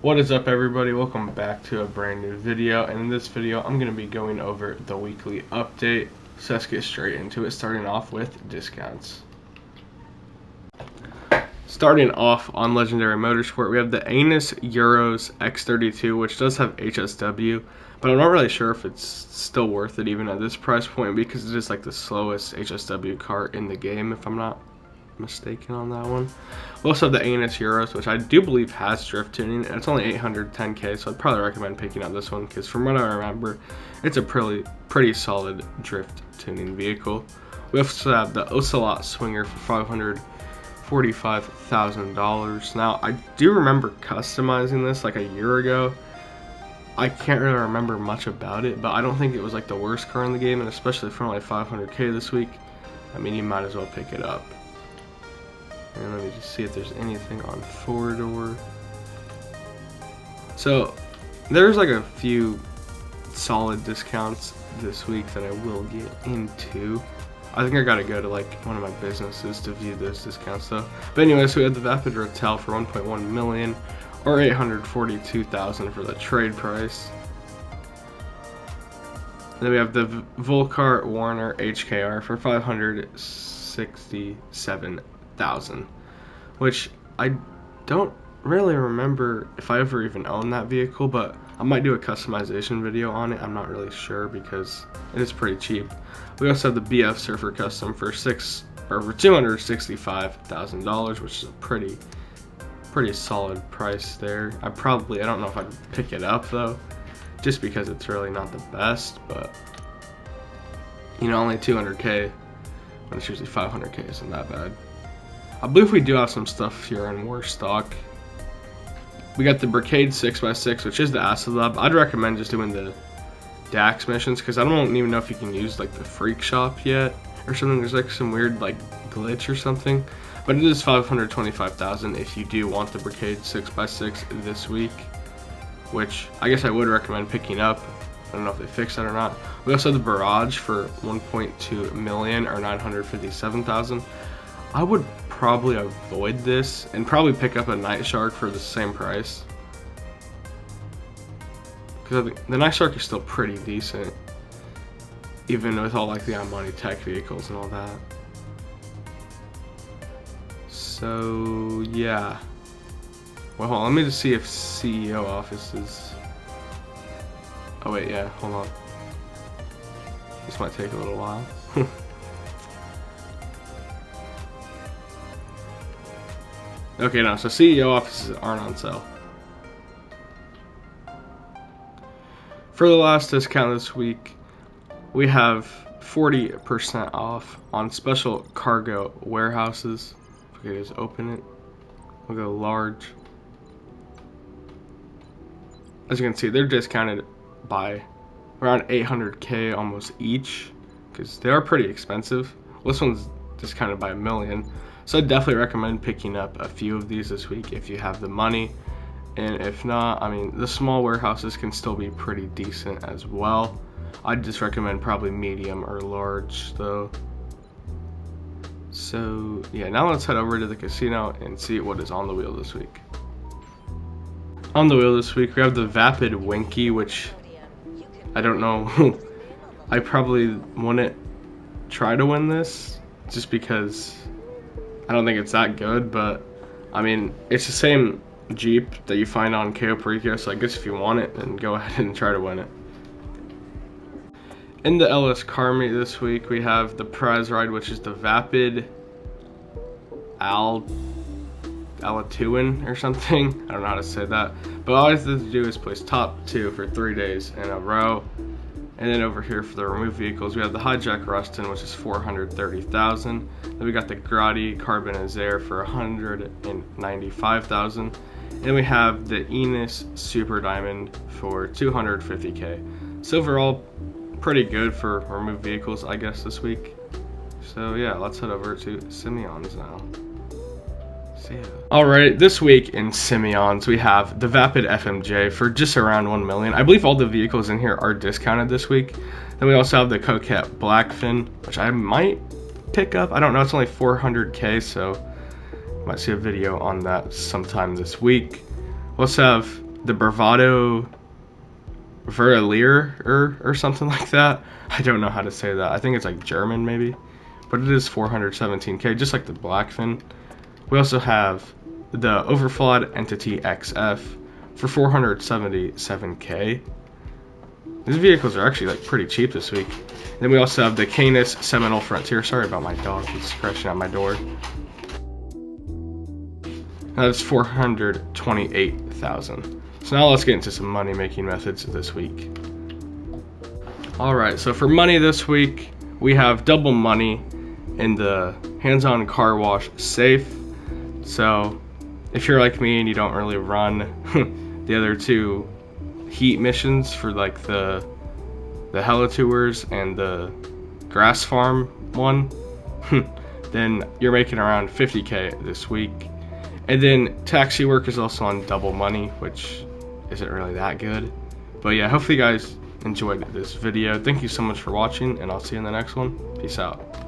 What is up, everybody? Welcome back to a brand new video, and in this video I'm going to be going over the weekly update. So let's get straight into it, starting off with discounts. Starting off on Legendary Motorsport, we have the Anus Euros X32, which does have HSW, but I'm not really sure if it's still worth it even at this price point, because it is like the slowest HSW car in the game, if I'm not mistaken on that one. We also have the Anus Euros, which I do believe has drift tuning, and it's only 810k, so I'd probably recommend picking up this one, because from what I remember, it's a pretty solid drift tuning vehicle. We also have the Ocelot Swinger for $545,000. Now, I do remember customizing this like a year ago. I can't really remember much about it, but I don't think it was like the worst car in the game, and especially for only 500k this week, I mean, you might as well pick it up. And let me just see if there's anything on 4-door. So there's like a few solid discounts this week that I will get into. I think I gotta go to like one of my businesses to view those discounts though. But anyways, we had the Vapid Rotel for 1.1 million or 842,000 for the trade price. And then we have the Volcar Warner HKR for 567,000, which I don't really remember if I ever even owned that vehicle, but I might do a customization video on it. I'm not really sure because it is pretty cheap. We also have the BF Surfer Custom for $265,000, which is a pretty solid price there. I don't know if I'd pick it up though, just because it's really not the best, but you know, only 200k when it's usually 500k isn't that bad. I believe we do have some stuff here in more stock. We got the Brigade 6x6, which is the Acid Lab. I'd recommend just doing the Dax missions, because I don't even know if you can use like the Freak Shop yet or something. There's like some weird like glitch or something. But it is 525,000 if you do want the Brigade 6x6 this week, which I guess I would recommend picking up. I don't know if they fixed that or not. We also have the Barrage for 1.2 million or 957,000. I would probably avoid this and probably pick up a Night Shark for the same price, because I think the Night Shark is still pretty decent, even with all like the Amani Tech vehicles and all that. So yeah. Well, hold on, let me just see if CEO offices. Oh wait, yeah, hold on. This might take a little while. Okay, no, so CEO offices aren't on sale. For the last discount this week, we have 40% off on special cargo warehouses. Okay, just open it. We'll go large. As you can see, they're discounted by around 800k almost each, because they are pretty expensive. Well, this one's discounted by $1 million. So I definitely recommend picking up a few of these this week if you have the money. And if not, I mean, the small warehouses can still be pretty decent as well. I'd just recommend probably medium or large though. So yeah, now let's head over to the casino and see what is on the wheel this week. On the wheel this week, we have the Vapid Winky, which I don't know. I probably wouldn't try to win this just because I don't think it's that good, but I mean, it's the same Jeep that you find on KO Perico, so I guess if you want it, then go ahead and try to win it. In the LS Car Meet this week, we have the prize ride, which is the Vapid Alatuin or something. I don't know how to say that, but all I have to do is place top 2 for 3 days in a row. And then over here for the removed vehicles, we have the Hijack Rustin, which is 430,000. Then we got the Grotti Carbon Azair for 195,000. And we have the Enos Super Diamond for 250k. So overall, pretty good for removed vehicles, I guess, this week. So yeah, let's head over to Simeons now. Alright, this week in Simeons, we have the Vapid FMJ for just around 1 million. I believe all the vehicles in here are discounted this week. Then we also have the Coquette Blackfin, which I might pick up. I don't know, it's only 400k, so might see a video on that sometime this week. We also have the Bravado Verlier or something like that. I don't know how to say that. I think it's like German maybe, but it is 417k, just like the Blackfin. We also have the Overflawed Entity XF for 477k. These vehicles are actually like pretty cheap this week. Then we also have the Canis Seminole Frontier. Sorry about my dog, he's scratching at my door. That's 428,000. So now let's get into some money making methods this week. Alright, so for money this week, we have double money in the hands-on car wash safe. So if you're like me and you don't really run the other two heat missions for like the Hella Tours and the Grass Farm one, then you're making around 50k this week. And then taxi work is also on double money, which isn't really that good. But yeah, hopefully you guys enjoyed this video. Thank you so much for watching, and I'll see you in the next one. Peace out.